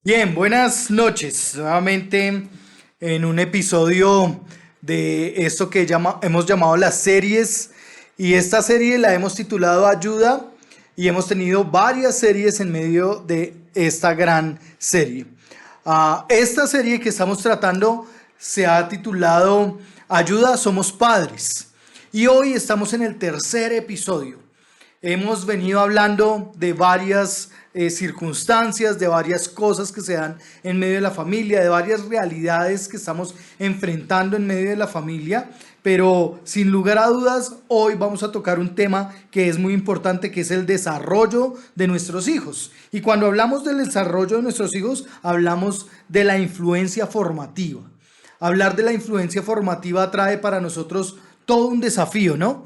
Bien, buenas noches. Nuevamente en un episodio de esto que hemos llamado las series. Y esta serie la hemos titulado Ayuda y hemos tenido varias series en medio de esta gran serie. Esta serie que estamos tratando se ha titulado Ayuda, somos padres. Y hoy estamos en el tercer episodio. Hemos venido hablando de varias circunstancias, de varias cosas que se dan en medio de la familia, de varias realidades que estamos enfrentando en medio de la familia, pero sin lugar a dudas, hoy vamos a tocar un tema que es muy importante, que es el desarrollo de nuestros hijos. Y cuando hablamos del desarrollo de nuestros hijos, hablamos de la influencia formativa. Hablar de la influencia formativa trae para nosotros todo un desafío, ¿no?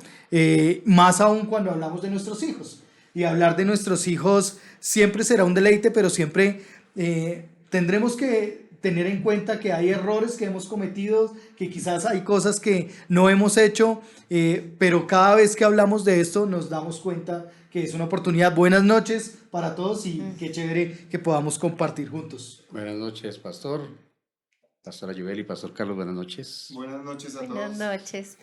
Más aún cuando hablamos de nuestros hijos. Y hablar de nuestros hijos siempre será un deleite, pero siempre tendremos que tener en cuenta que hay errores que hemos cometido, que quizás hay cosas que no hemos hecho, pero cada vez que hablamos de esto nos damos cuenta que es una oportunidad. Buenas noches para todos y qué chévere que podamos compartir juntos. Buenas noches, pastor. Pastora Yubel y pastor Carlos, buenas noches. Buenas noches a Buenas todos. noches.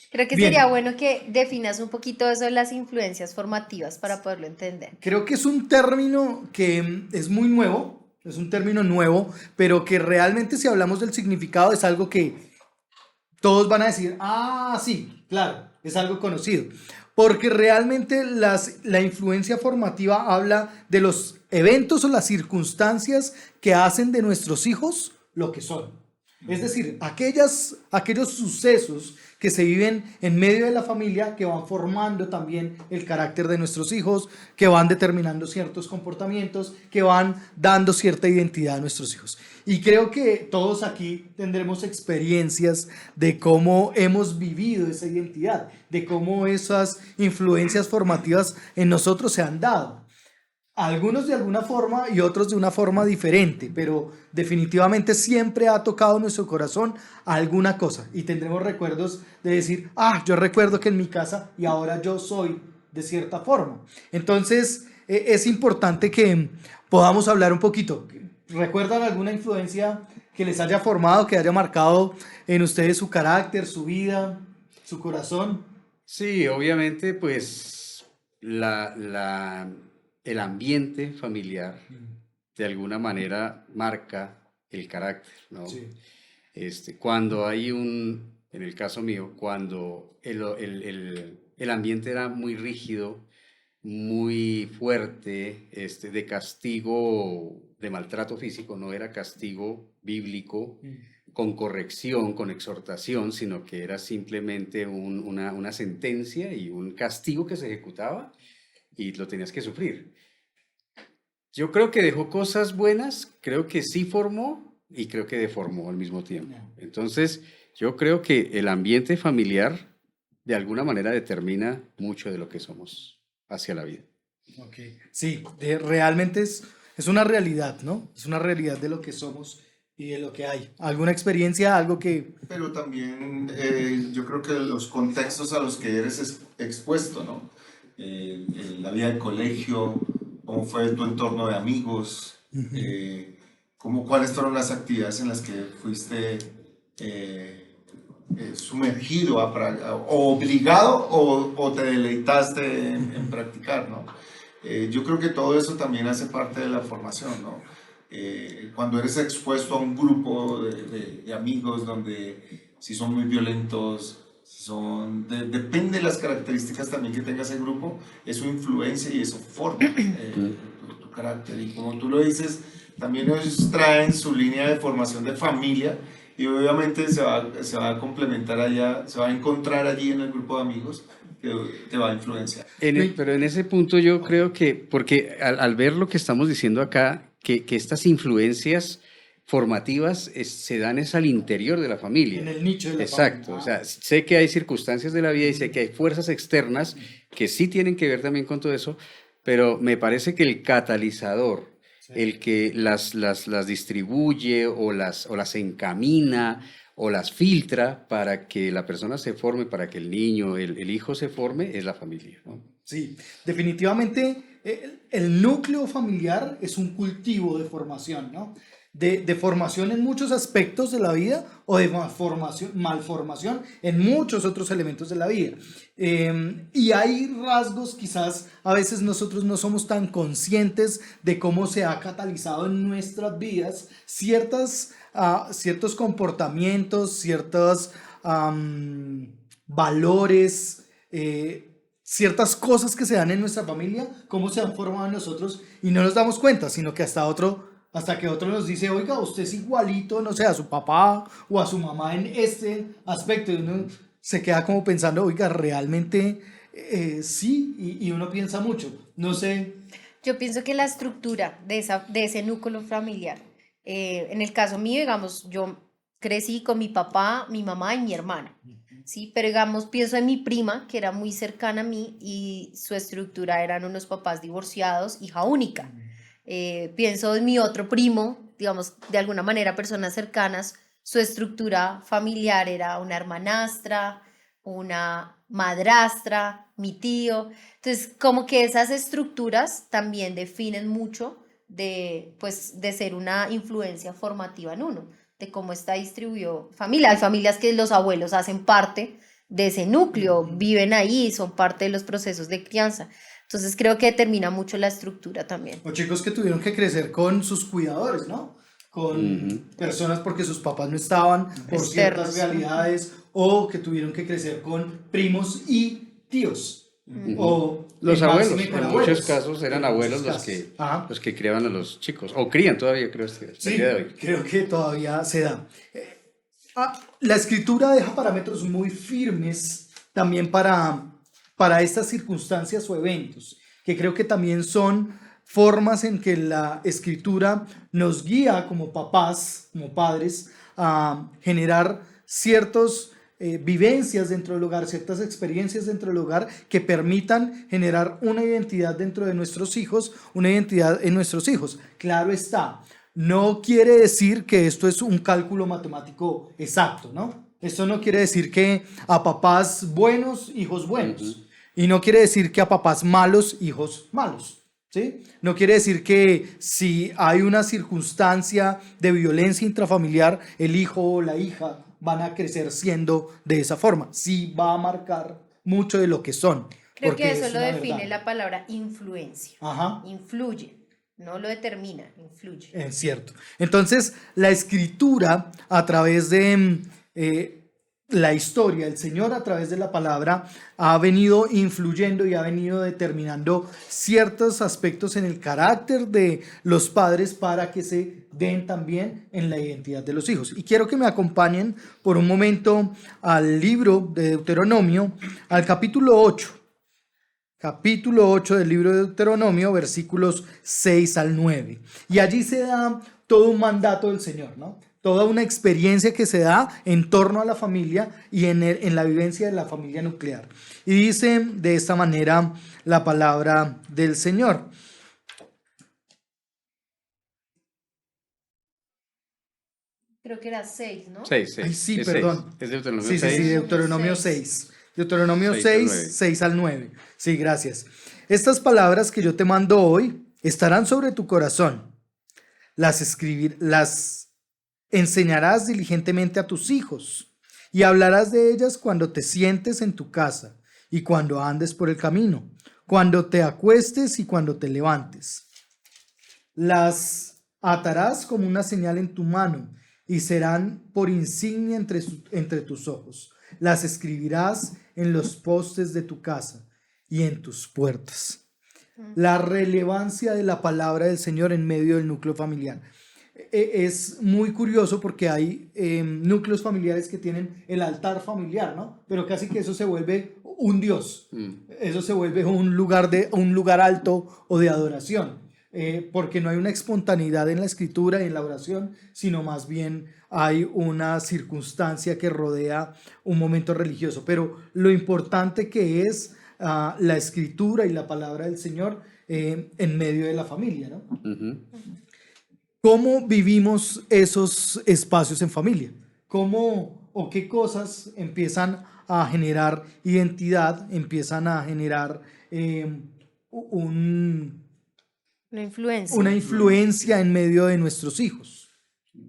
Creo que sería Bien, bueno que definas un poquito eso de las influencias formativas para poderlo entender. creo que es un término que es muy nuevo, es un término nuevo, pero que realmente si hablamos del significado es algo que todos van a decir, ah, sí, claro, es algo conocido. Porque realmente la influencia formativa habla de los eventos o las circunstancias que hacen de nuestros hijos lo que son. Es decir, aquellos sucesos que se viven en medio de la familia que van formando también el carácter de nuestros hijos, que van determinando ciertos comportamientos, que van dando cierta identidad a nuestros hijos. Y creo que todos aquí tendremos experiencias de cómo hemos vivido esa identidad, de cómo esas influencias formativas en nosotros se han dado. Algunos de alguna forma y otros de una forma diferente, pero definitivamente siempre ha tocado nuestro corazón alguna cosa y tendremos recuerdos de decir, ah, yo recuerdo que en mi casa y ahora yo soy de cierta forma. Entonces, es importante que podamos hablar un poquito. ¿Recuerdan alguna influencia que les haya formado, que haya marcado en ustedes su carácter, su vida, su corazón? Sí, obviamente, pues el ambiente familiar de alguna manera marca el carácter, ¿no? Sí. Cuando hay en el caso mío, cuando el ambiente era muy rígido, muy fuerte, de castigo, de maltrato físico, no era castigo bíblico, con corrección, con exhortación, sino que era simplemente una sentencia y un castigo que se ejecutaba y lo tenías que sufrir. Yo creo que dejó cosas buenas, creo que sí formó y creo que deformó al mismo tiempo. Entonces, yo creo que el ambiente familiar de alguna manera determina mucho de lo que somos hacia la vida. Ok. Sí, realmente es una realidad, ¿no? Es una realidad de lo que somos y de lo que hay. ¿Alguna experiencia, algo que... Pero también yo creo que los contextos a los que eres expuesto, ¿no? La vida de colegio, cómo fue tu entorno de amigos, cuáles fueron las actividades en las que fuiste sumergido o obligado o te deleitaste en practicar, ¿no? Yo creo que todo eso también hace parte de la formación, ¿no? Cuando eres expuesto a un grupo de amigos donde si son muy violentos, depende de las características también que tenga ese grupo, eso influencia y eso forma tu carácter. Y como tú lo dices, también ellos traen su línea de formación de familia y obviamente se va a complementar allá, se va a encontrar allí en el grupo de amigos que te va a influenciar. Pero en ese punto yo creo que, porque al ver lo que estamos diciendo acá, que estas influencias formativas se dan es al interior de la familia. En el nicho de la Exacto, familia. o sea, sé que hay circunstancias de la vida y sé que hay fuerzas externas que sí tienen que ver también con todo eso, pero me parece que el catalizador, Sí. el que las distribuye o las encamina o las filtra para que la persona se forme, para que el niño, el hijo se forme, es la familia, ¿no? Sí, definitivamente el núcleo familiar es un cultivo de formación, ¿no? De formación en muchos aspectos de la vida o de malformación en muchos otros elementos de la vida. Y hay rasgos, quizás a veces nosotros no somos tan conscientes de cómo se ha catalizado en nuestras vidas ciertos comportamientos, ciertos valores, ciertas cosas que se dan en nuestra familia, cómo se han formado en nosotros y no nos damos cuenta, sino que hasta que otro nos dice, oiga, usted es igualito, no sé, a su papá o a su mamá en este aspecto, y uno se queda como pensando, oiga, realmente sí, y uno piensa mucho, no sé. Yo pienso que la estructura de ese núcleo familiar, en el caso mío, digamos, yo crecí con mi papá, mi mamá y mi hermana, ¿sí? Pero digamos, pienso en mi prima, que era muy cercana a mí y su estructura eran unos papás divorciados, hija única. Pienso en mi otro primo, digamos, de alguna manera personas cercanas, su estructura familiar era una hermanastra, una madrastra, mi tío. Entonces, como que esas estructuras también definen mucho pues, de ser una influencia formativa en uno, de cómo está distribuido familia. Hay familias que los abuelos hacen parte de ese núcleo, viven ahí, son parte de los procesos de crianza. Entonces, creo que determina mucho la estructura también. O chicos que tuvieron que crecer con sus cuidadores, ¿no? Con personas porque sus papás no estaban por Externos. ciertas realidades, o que tuvieron que crecer con primos y tíos. O Los en abuelos, máxime con en abuelos. muchos casos eran En abuelos muchos los casos. Ajá. que criaban a los chicos, o crían todavía, creo, hasta el Sí, día de hoy. creo que todavía se da. La escritura deja parámetros muy firmes también para estas circunstancias o eventos, que creo que también son formas en que la escritura nos guía como papás, como padres, a generar ciertas vivencias dentro del hogar, ciertas experiencias dentro del hogar que permitan generar una identidad dentro de nuestros hijos, una identidad en nuestros hijos. Claro está, no quiere decir que esto es un cálculo matemático exacto, ¿no? Esto no quiere decir que a papás buenos, hijos buenos. Y no quiere decir que a papás malos, hijos malos. ¿Sí? No quiere decir que si hay una circunstancia de violencia intrafamiliar, el hijo o la hija van a crecer siendo de esa forma. Sí va a marcar mucho de lo que son. Creo porque que eso es lo una define verdad. la palabra influencia. Ajá. Influye, no lo determina, influye. Es cierto. Entonces, la escritura a través de la historia, el Señor a través de la palabra ha venido influyendo y ha venido determinando ciertos aspectos en el carácter de los padres para que se den también en la identidad de los hijos. Y quiero que me acompañen por un momento al libro de Deuteronomio, al capítulo 8. Capítulo 8 del libro de Deuteronomio, versículos 6 al 9. Y allí se da todo un mandato del Señor, ¿no? Toda una experiencia que se da en torno a la familia y en la vivencia de la familia nuclear. Y dice de esta manera la palabra del Señor. Creo que era 6, ¿no? 6, Ay, sí, es perdón. 6. Es Deuteronomio Sí, 6. Deuteronomio 6. Deuteronomio 6 al 6, 9. 6 al 9. Sí, gracias. Estas palabras que yo te mando hoy estarán sobre tu corazón. Las enseñarás diligentemente a tus hijos y hablarás de ellas cuando te sientes en tu casa y cuando andes por el camino, cuando te acuestes y cuando te levantes. Las atarás como una señal en tu mano y serán por insignia entre tus ojos. Las escribirás en los postes de tu casa y en tus puertas. La relevancia de la palabra del Señor en medio del núcleo familiar. Es muy curioso porque hay núcleos familiares que tienen el altar familiar, ¿no? Pero casi que eso se vuelve un Dios. Eso se vuelve un lugar alto o de adoración. Porque no hay una espontaneidad en la escritura y en la oración, sino más bien hay una circunstancia que rodea un momento religioso. Pero lo importante que es la escritura y la palabra del Señor en medio de la familia, ¿no? ¿Cómo vivimos esos espacios en familia? ¿Cómo o qué cosas empiezan a generar identidad, empiezan a generar un, Una influencia. influencia en medio de nuestros hijos.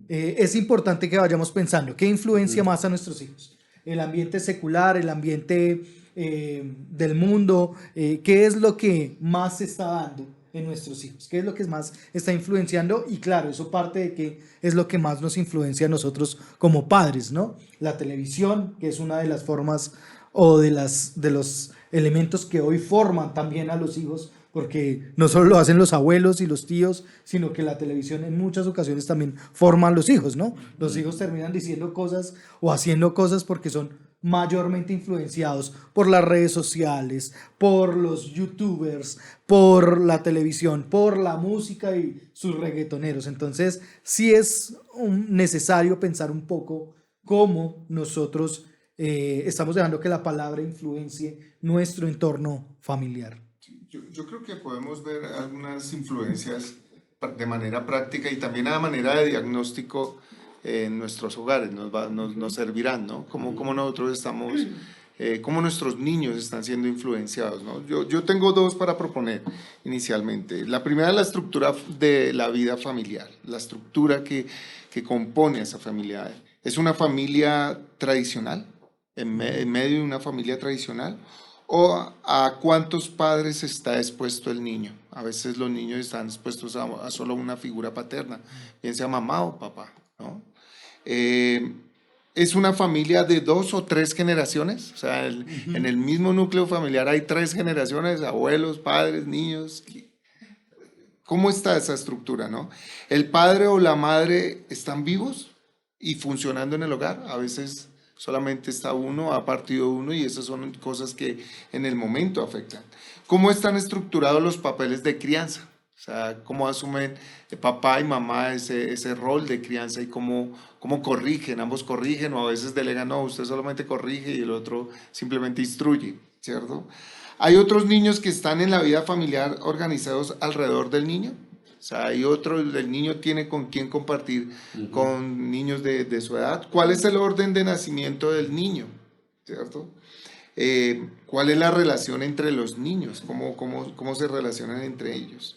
Es importante que vayamos pensando, ¿qué influencia más a nuestros hijos? El ambiente secular, el ambiente del mundo, ¿qué es lo que más se está dando en nuestros hijos? ¿Qué es lo que más está influenciando? Y claro, eso parte de qué es lo que más nos influencia a nosotros como padres, ¿no? La televisión, que es una de las formas o de los elementos que hoy forman también a los hijos, porque no solo lo hacen los abuelos y los tíos, sino que la televisión en muchas ocasiones también forma a los hijos, ¿no? Los hijos terminan diciendo cosas o haciendo cosas porque son mayormente influenciados por las redes sociales, por los youtubers, por la televisión, por la música y sus reggaetoneros. Entonces, sí es necesario pensar un poco cómo nosotros estamos dejando que la palabra influencie nuestro entorno familiar. Yo creo que podemos ver algunas influencias de manera práctica y también a manera de diagnóstico en nuestros hogares, nos servirán, ¿no? Cómo nosotros estamos, cómo nuestros niños están siendo influenciados, ¿no? Yo tengo dos para proponer inicialmente. La primera es la estructura de la vida familiar, la estructura que compone esa familia. ¿Es una familia tradicional? ¿En medio de una familia tradicional? ¿O a cuántos padres está expuesto el niño? A veces los niños están expuestos a solo una figura paterna, bien sea mamá o papá, ¿no? ¿Es una familia de 2 o 3 generaciones? O sea, en el mismo núcleo familiar hay 3 generaciones, abuelos, padres, niños. ¿Cómo está esa estructura, no? ¿El padre o la madre están vivos y funcionando en el hogar? A veces solamente está uno, ha partido uno, y esas son cosas que en el momento afectan. ¿Cómo están estructurados los papeles de crianza? O sea, ¿cómo asumen papá y mamá ese rol de crianza y cómo corrigen? Ambos corrigen o a veces delegan, no, usted solamente corrige y el otro simplemente instruye, ¿cierto? Hay otros niños que están en la vida familiar organizados alrededor del niño. O sea, hay otro, el niño tiene con quién compartir con niños de su edad. ¿Cuál es el orden de nacimiento del niño? ¿Cierto? ¿Cuál es la relación entre los niños? ¿Cómo se relacionan entre ellos?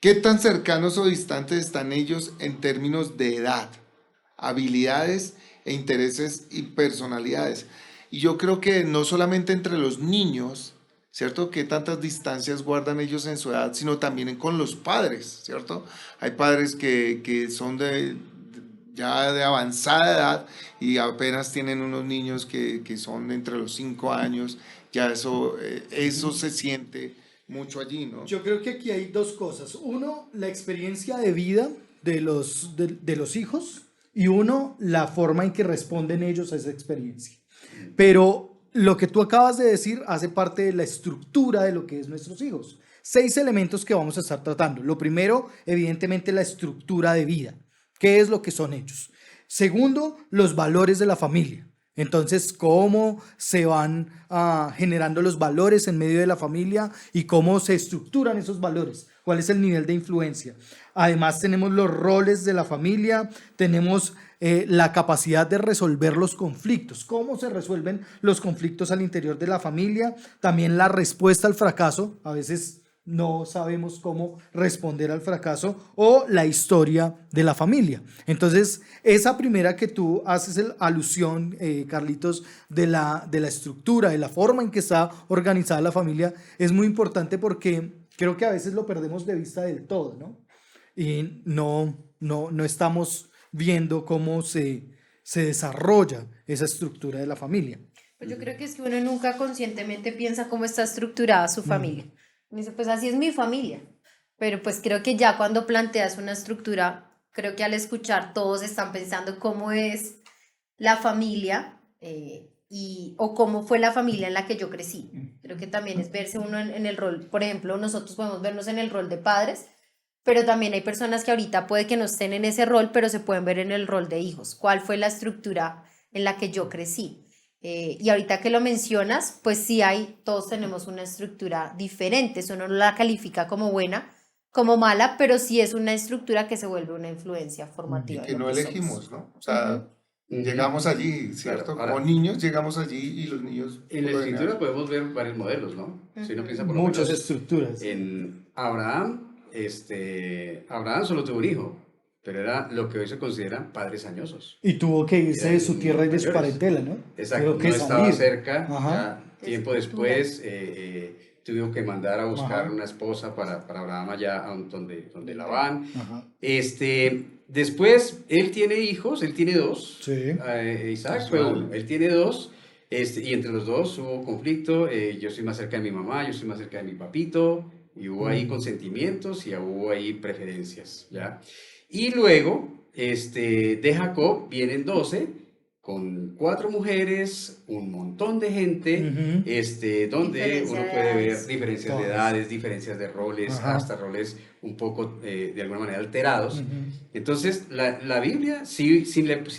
¿Qué tan cercanos o distantes están ellos en términos de edad, habilidades e intereses y personalidades? Y yo creo que no solamente entre los niños, ¿cierto? ¿Qué tantas distancias guardan ellos en su edad, sino también con los padres, ¿cierto? Hay padres que son ya de avanzada edad y apenas tienen unos niños que son entre los 5 años, ya eso se siente mucho allí, ¿no? Yo creo que aquí hay dos cosas. Uno, la experiencia de vida de los hijos, y uno, la forma en que responden ellos a esa experiencia. Pero lo que tú acabas de decir hace parte de la estructura de lo que es nuestros hijos. 6 elementos que vamos a estar tratando. Lo primero, evidentemente, la estructura de vida. ¿Qué es lo que son ellos? Segundo, los valores de la familia. Entonces, cómo se van generando los valores en medio de la familia y cómo se estructuran esos valores. ¿Cuál es el nivel de influencia? Además, tenemos los roles de la familia, tenemos la capacidad de resolver los conflictos, cómo se resuelven los conflictos al interior de la familia, también la respuesta al fracaso, a veces no sabemos cómo responder al fracaso, o la historia de la familia. Entonces, esa primera que tú haces alusión, Carlitos, de la estructura, de la forma en que está organizada la familia, es muy importante porque creo que a veces lo perdemos de vista del todo, ¿no? Y no estamos viendo cómo se desarrolla esa estructura de la familia. Pues yo creo que es que uno nunca conscientemente piensa cómo está estructurada su familia. Uno dice, pues así es mi familia. Pero pues creo que ya cuando planteas una estructura, creo que al escuchar todos están pensando cómo es la familia o cómo fue la familia en la que yo crecí. Creo que también es verse uno en el rol. Por ejemplo, nosotros podemos vernos en el rol de padres, pero también hay personas que ahorita puede que no estén en ese rol, pero se pueden ver en el rol de hijos. ¿Cuál fue la estructura en la que yo crecí? Y ahorita que lo mencionas, pues sí todos tenemos una estructura diferente. Eso no la califica como buena, como mala, pero sí es una estructura que se vuelve una influencia formativa. Y que no elegimos, ¿no? O sea, Llegamos allí, ¿cierto? Claro, ahora, Como niños llegamos allí y los niños... en la por lo escritura general, podemos ver varios modelos, ¿no? Si uno piensa por lo Muchas menos estructuras. en Abraham, Abraham solo tuvo un hijo, pero era lo que hoy se consideran padres añosos. Y tuvo que irse Eran de su tierra y de su mayores. parentela, ¿no? Exacto, Tuvo que no estaba salir. cerca, Ajá. ya tiempo después tuvo que mandar a buscar Ajá. una esposa para Abraham allá donde Labán. Ajá. Después él tiene hijos, él tiene dos. Sí. Isaac fue uno, él tiene dos. Y entre los dos hubo conflicto. Yo soy más cerca de mi mamá, yo soy más cerca de mi papito. Y hubo ahí consentimientos y hubo ahí preferencias, ¿ya? Y luego, de Jacob vienen 12 con 4 mujeres, un montón de gente, Ujú. donde Diferencia uno de puede ver edades. diferencias de Todas. edades, diferencias de roles, Ajá. hasta roles un poco de alguna manera alterados. Ujú. Entonces, la Biblia, si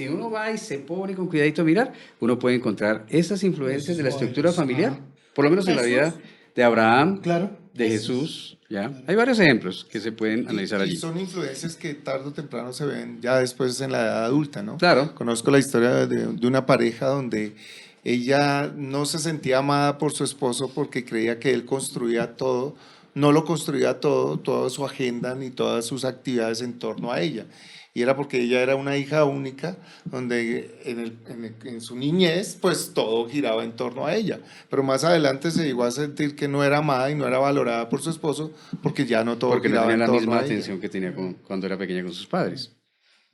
uno va y se pone con cuidadito a mirar, uno puede encontrar esas influencias de la estructura Modelos, familiar, ajá. por lo menos en la vida Jesús. de Abraham, Claro. de Jesús, ¿ya? Hay varios ejemplos que se pueden analizar y allí. son influencias que tarde o temprano se ven ya después en la edad adulta, ¿no? Claro. Conozco la historia de una pareja donde ella no se sentía amada por su esposo porque creía que él construía todo, no lo construía todo, toda su agenda ni todas sus actividades en torno a ella. Y era porque ella era una hija única, donde en su niñez, pues todo giraba en torno a ella. Pero más adelante se llegó a sentir que no era amada y no era valorada por su esposo, porque ya no todo Porque no giraba tenía en la torno misma a ella. atención que tenía cuando era pequeña con sus padres.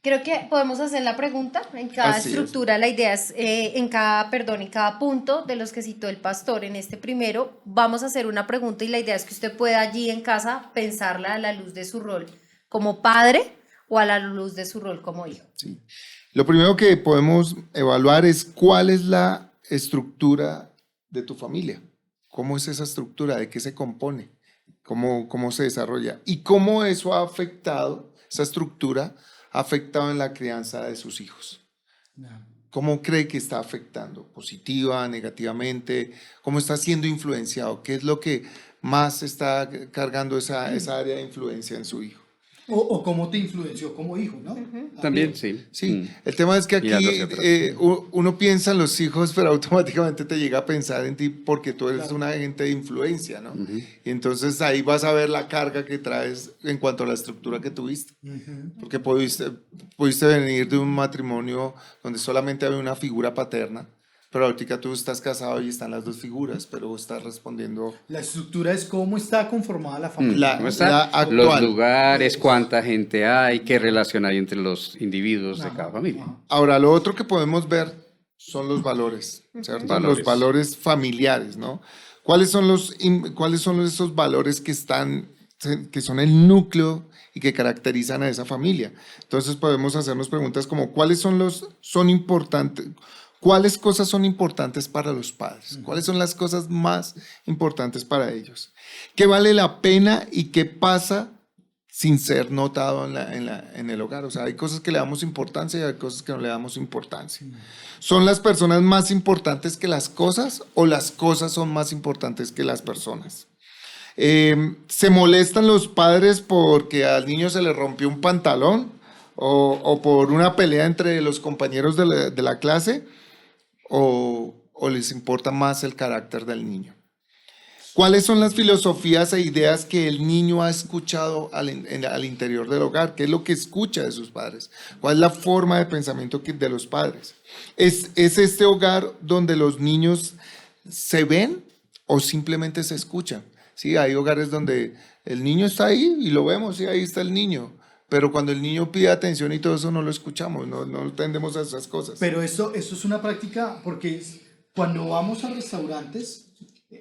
Creo que podemos hacer la pregunta en cada Así es. estructura. La idea es, en cada punto de los que citó el pastor, en este primero, vamos a hacer una pregunta y la idea es que usted pueda allí en casa pensarla a la luz de su rol como padre o a la luz de su rol como hijo. Sí. Lo primero que podemos evaluar es cuál es la estructura de tu familia. ¿Cómo es esa estructura? ¿De qué se compone? ¿Cómo se desarrolla? Y cómo eso ha afectado, esa estructura ha afectado en la crianza de sus hijos. ¿Cómo cree que está afectando? ¿Positiva, negativamente? ¿Cómo está siendo influenciado? ¿Qué es lo que más está cargando esa área de influencia en su hijo? O cómo te influenció como hijo, ¿no? También, sí. Sí, el tema es que aquí Mirando hacia atrás. uno piensa en los hijos, pero automáticamente te llega a pensar en ti porque tú eres un agente de influencia, ¿no? Y entonces ahí vas a ver la carga que traes en cuanto a la estructura que tuviste. Porque pudiste venir de un matrimonio donde solamente había una figura paterna, pero ahorita tú estás casado y están las dos figuras, pero estás respondiendo... La estructura es cómo está conformada la familia. ¿Cómo está? la actual. Los lugares, cuánta gente hay, qué relación hay entre los individuos de cada familia. Ahora, lo otro que podemos ver son los valores, ¿cierto? Valores. Los valores familiares, ¿no? ¿Cuáles son esos valores que son el núcleo y que caracterizan a esa familia? Entonces podemos hacernos preguntas como ¿cuáles cosas son importantes para los padres? ¿Cuáles son las cosas más importantes para ellos? ¿Qué vale la pena y qué pasa sin ser notado en el hogar? O sea, hay cosas que le damos importancia y hay cosas que no le damos importancia. ¿Son las personas más importantes que las cosas o las cosas son más importantes que las personas? ¿Se molestan los padres porque al niño se le rompió un pantalón o por una pelea entre los compañeros de la clase? ¿O les importa más el carácter del niño? ¿Cuáles son las filosofías e ideas que el niño ha escuchado al interior del hogar? ¿Qué es lo que escucha de sus padres? ¿Cuál es la forma de pensamiento de los padres? ¿Es este hogar donde los niños se ven o simplemente se escuchan? Sí, hay hogares donde el niño está ahí y lo vemos, y ahí está el niño. Pero cuando el niño pide atención y todo eso no lo escuchamos, no entendemos a esas cosas. Pero esto es una práctica porque cuando vamos a restaurantes,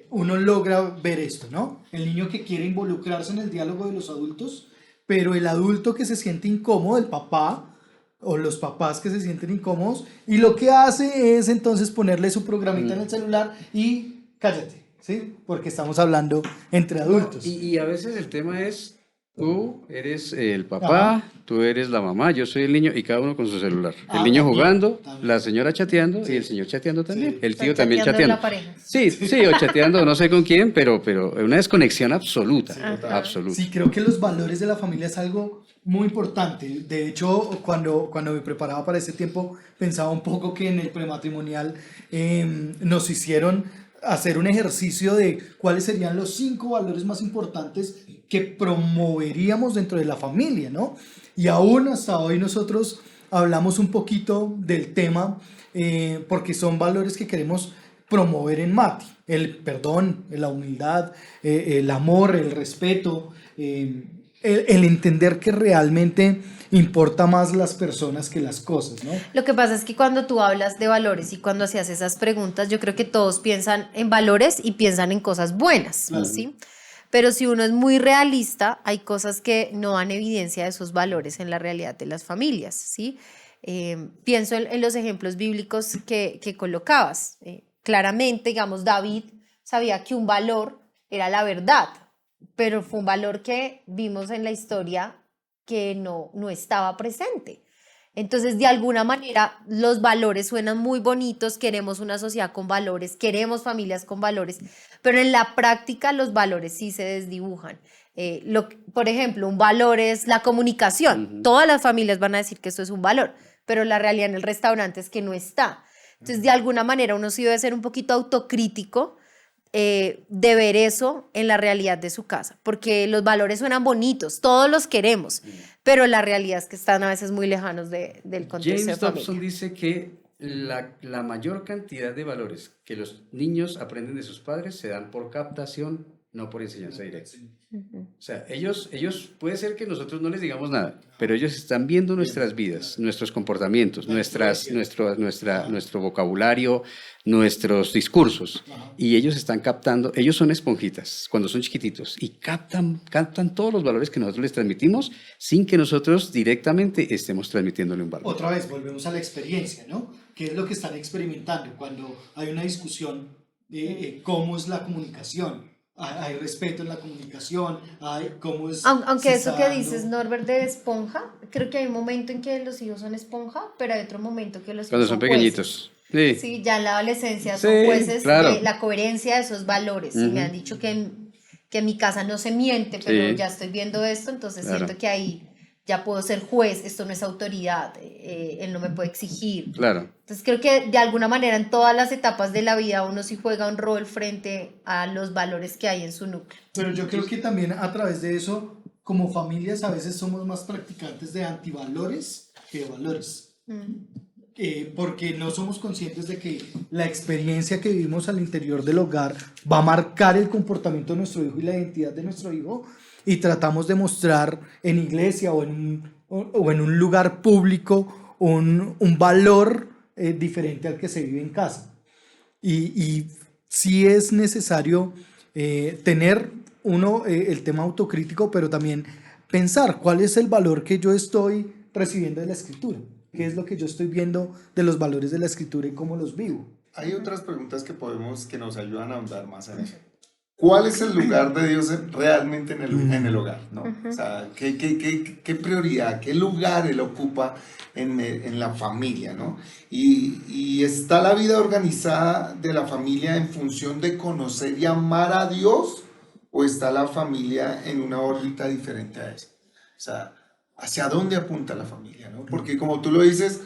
uno logra ver esto, ¿no? El niño que quiere involucrarse en el diálogo de los adultos, pero el adulto que se siente incómodo, el papá o los papás que se sienten incómodos, y lo que hace es entonces ponerle su programita en el celular y cállate, ¿sí? Porque estamos hablando entre adultos. Y a veces el tema es Tú eres el papá, tú eres la mamá, yo soy el niño y cada uno con su celular. El niño También, jugando, también. la señora chateando y el señor chateando también. Sí. El Están tío también chateando chateando. en la pareja. Sí, sí, o chateando no sé con quién, pero una desconexión absoluta, Ajá. absoluta. Sí, creo que los valores de la familia es algo muy importante. De hecho, cuando me preparaba para ese tiempo, pensaba un poco que en el prematrimonial nos hicieron hacer un ejercicio de cuáles serían los 5 valores más importantes que promoveríamos dentro de la familia, ¿no? Y aún hasta hoy nosotros hablamos un poquito del tema porque son valores que queremos promover en Mati. El perdón, la humildad, el amor, el respeto, el entender que realmente importa más las personas que las cosas, ¿no? Lo que pasa es que cuando tú hablas de valores y cuando hacías esas preguntas, yo creo que todos piensan en valores y piensan en cosas buenas, Claro. ¿sí? Pero si uno es muy realista, hay cosas que no dan evidencia de esos valores en la realidad de las familias, ¿sí? Pienso en los ejemplos bíblicos que colocabas. Claramente, digamos, David sabía que un valor era la verdad, pero fue un valor que vimos en la historia que no estaba presente. Entonces, de alguna manera, los valores suenan muy bonitos, queremos una sociedad con valores, queremos familias con valores, pero en la práctica los valores sí se desdibujan. Por ejemplo, un valor es la comunicación. Ujú. Todas las familias van a decir que eso es un valor, pero la realidad en el restaurante es que no está. Entonces, de alguna manera, uno sí debe ser un poquito autocrítico de ver eso en la realidad de su casa, porque los valores suenan bonitos, todos los queremos, pero la realidad es que están a veces muy lejanos del contexto de James Dobson familia. dice que la mayor cantidad de valores que los niños aprenden de sus padres se dan por captación, no por enseñanza directa. Ujú. O sea, ellos puede ser que nosotros no les digamos nada, pero ellos están viendo nuestras vidas, nuestros comportamientos, nuestro vocabulario, nuestros discursos, y ellos están captando, ellos son esponjitas cuando son chiquititos y captan todos los valores que nosotros les transmitimos sin que nosotros directamente estemos transmitiéndole un valor. Otra vez, volvemos a la experiencia, ¿no? ¿Qué es lo que están experimentando cuando hay una discusión? ¿Cómo es la comunicación? ¿Hay respeto en la comunicación? ¿Cómo es? Aunque se eso está que dando? dices, Norbert, de esponja, creo que hay un momento en que los hijos son esponja, pero hay otro momento que los Cuando hijos son son jueces. pequeñitos. Sí. Sí, ya en la adolescencia son Sí, jueces claro. de la coherencia de esos valores. Y me Ujú. han dicho que en mi casa no se miente, pero Sí. ya estoy viendo esto, entonces Claro. siento que ahí ya puedo ser juez, esto no es autoridad, él no me puede exigir. Claro. Entonces creo que de alguna manera en todas las etapas de la vida uno sí juega un rol frente a los valores que hay en su núcleo. Pero yo creo que también a través de eso, como familias, a veces somos más practicantes de antivalores que de valores. Porque no somos conscientes de que la experiencia que vivimos al interior del hogar va a marcar el comportamiento de nuestro hijo y la identidad de nuestro hijo, y tratamos de mostrar en iglesia o en un lugar público un valor diferente al que se vive en casa. Y sí es necesario tener el tema autocrítico, pero también pensar cuál es el valor que yo estoy recibiendo de la escritura, qué es lo que yo estoy viendo de los valores de la escritura y cómo los vivo. Hay otras preguntas que nos ayudan a ahondar más en eso. ¿Cuál es el lugar de Dios realmente en el hogar? ¿No? O sea, ¿qué prioridad, qué lugar Él ocupa en la familia? ¿No? Y está la vida organizada de la familia en función de conocer y amar a Dios, o está la familia en una órbita diferente a eso. O sea, ¿hacia dónde apunta la familia? ¿No? Porque como tú lo dices,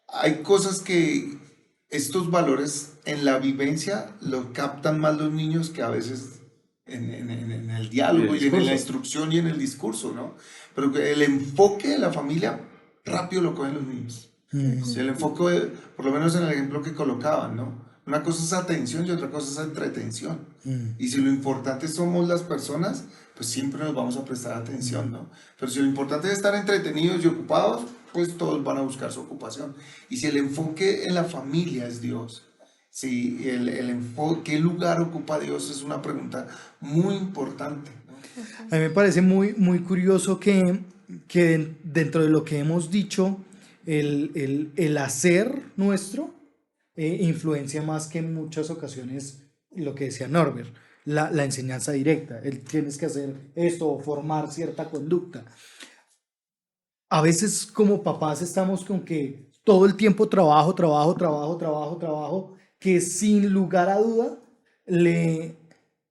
hay cosas que estos valores en la vivencia lo captan más los niños que a veces en el diálogo y en la instrucción y en el discurso, ¿no? Pero que el enfoque de la familia rápido lo cogen los niños. Sí, el enfoque, por lo menos en el ejemplo que colocaban, ¿no? Una cosa es atención y otra cosa es entretención. Y si lo importante somos las personas, pues siempre nos vamos a prestar atención, ¿no? Pero si lo importante es estar entretenidos y ocupados, pues todos van a buscar su ocupación. Y si el enfoque en la familia es Dios, si el enfoque, ¿qué lugar ocupa Dios? Es una pregunta muy importante, ¿no? A mí me parece muy, muy curioso que dentro de lo que hemos dicho, el hacer nuestro influencia más que en muchas ocasiones lo que decía Norbert, la enseñanza directa, tienes que hacer esto o formar cierta conducta. A veces como papás estamos con que todo el tiempo trabajo, trabajo, trabajo, trabajo, trabajo, que sin lugar a duda le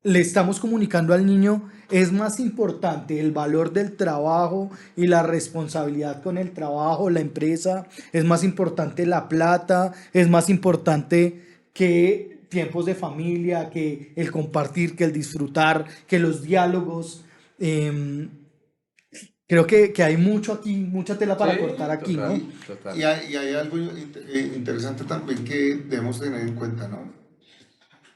estamos comunicando al niño, es más importante el valor del trabajo y la responsabilidad con el trabajo, la empresa, es más importante la plata, es más importante que tiempos de familia, que el compartir, que el disfrutar, que los diálogos. Creo que hay mucho aquí, mucha tela para Sí, cortar aquí, ¿no? total, total. Y hay algo interesante también que debemos tener en cuenta, ¿no?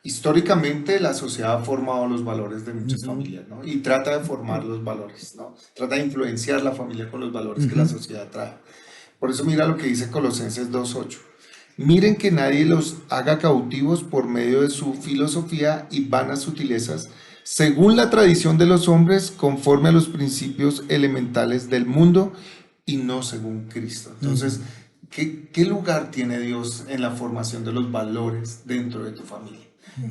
Históricamente la sociedad ha formado los valores de muchas familias, ¿no? Y trata de formar los valores, ¿no? Trata de influenciar la familia con los valores que la sociedad trae. Por eso mira lo que dice Colosenses 2:8. Miren que nadie los haga cautivos por medio de su filosofía y vanas sutilezas, según la tradición de los hombres, conforme a los principios elementales del mundo y no según Cristo. Entonces, ¿qué lugar tiene Dios en la formación de los valores dentro de tu familia?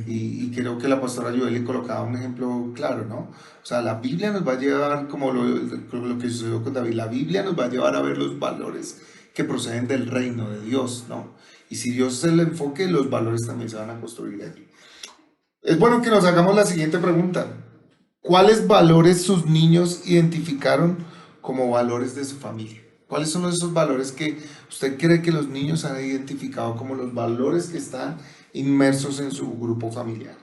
Y creo que la pastora Joel le colocaba un ejemplo claro, ¿no? O sea, la Biblia nos va a llevar, como lo que sucedió con David, la Biblia nos va a llevar a ver los valores que proceden del reino de Dios, ¿no? Y si Dios es el enfoque, los valores también se van a construir allí. Es bueno que nos hagamos la siguiente pregunta. ¿Cuáles valores sus niños identificaron como valores de su familia? ¿Cuáles son esos valores que usted cree que los niños han identificado como los valores que están inmersos en su grupo familiar?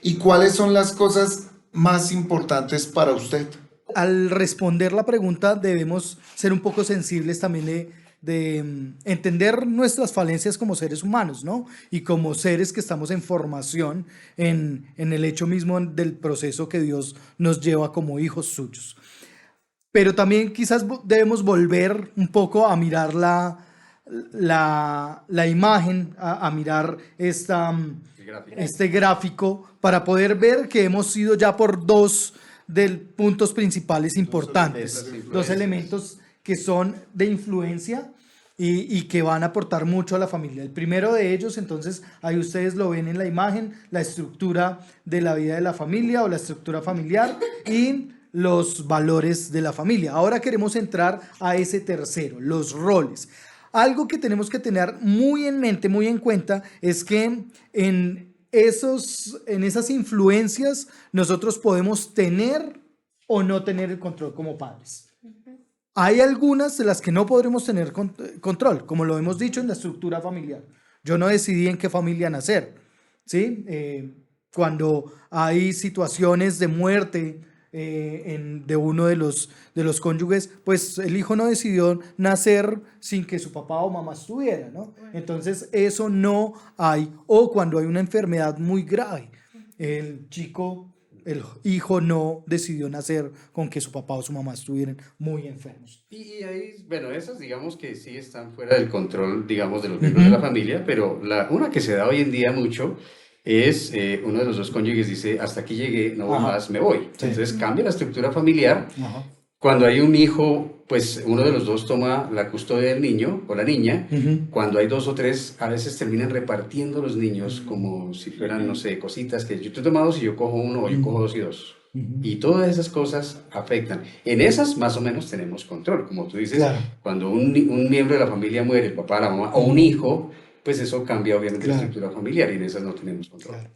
¿Y cuáles son las cosas más importantes para usted? Al responder la pregunta debemos ser un poco sensibles también de entender nuestras falencias como seres humanos, ¿no? Y como seres que estamos en formación en el hecho mismo del proceso que Dios nos lleva como hijos suyos. Pero también quizás debemos volver un poco a mirar la imagen, a mirar este gráfico para poder ver que hemos ido ya por dos puntos principales importantes, dos elementos que son de influencia y que van a aportar mucho a la familia. El primero de ellos, entonces, ahí ustedes lo ven en la imagen, la estructura de la vida de la familia o la estructura familiar y los valores de la familia. Ahora queremos entrar a ese tercero, los roles. Algo que tenemos que tener muy en mente, muy en cuenta, es que en esas influencias nosotros podemos tener o no tener el control como padres. Hay algunas de las que no podremos tener control, como lo hemos dicho en la estructura familiar. Yo no decidí en qué familia nacer, ¿sí? Cuando hay situaciones de muerte de uno de los cónyuges, pues el hijo no decidió nacer sin que su papá o mamá estuviera, ¿no? Entonces eso no hay. O cuando hay una enfermedad muy grave, el hijo no decidió nacer con que su papá o su mamá estuvieran muy enfermos. Y ahí, bueno, esas digamos que sí están fuera del control, digamos, de los miembros de la familia, pero una que se da hoy en día mucho es uno de los dos cónyuges dice, hasta aquí llegué, no voy más, me voy. Entonces cambia la estructura familiar. Cuando hay un hijo, pues uno de los dos toma la custodia del niño o la niña. Cuando hay dos o tres, a veces terminan repartiendo los niños como si fueran, no sé, cositas que yo te tomo dos y yo cojo uno o yo cojo dos y dos. Y todas esas cosas afectan. En esas más o menos tenemos control. Como tú dices, claro. Cuando un miembro de la familia muere, el papá, la mamá o un hijo, pues eso cambia obviamente la estructura familiar y en esas no tenemos control. Claro.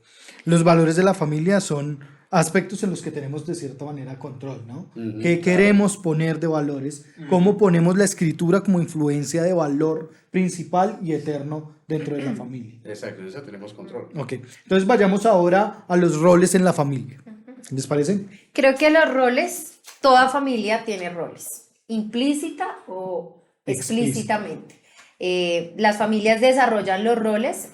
Los valores de la familia son aspectos en los que tenemos de cierta manera control, ¿no? ¿Qué queremos poner de valores? ¿Cómo ponemos la escritura como influencia de valor principal y eterno dentro de la familia? Exacto, en eso tenemos control. Ok, entonces vayamos ahora a los roles en la familia. ¿Les parece? Creo que los roles, toda familia tiene roles, implícita o explícitamente. Las familias desarrollan los roles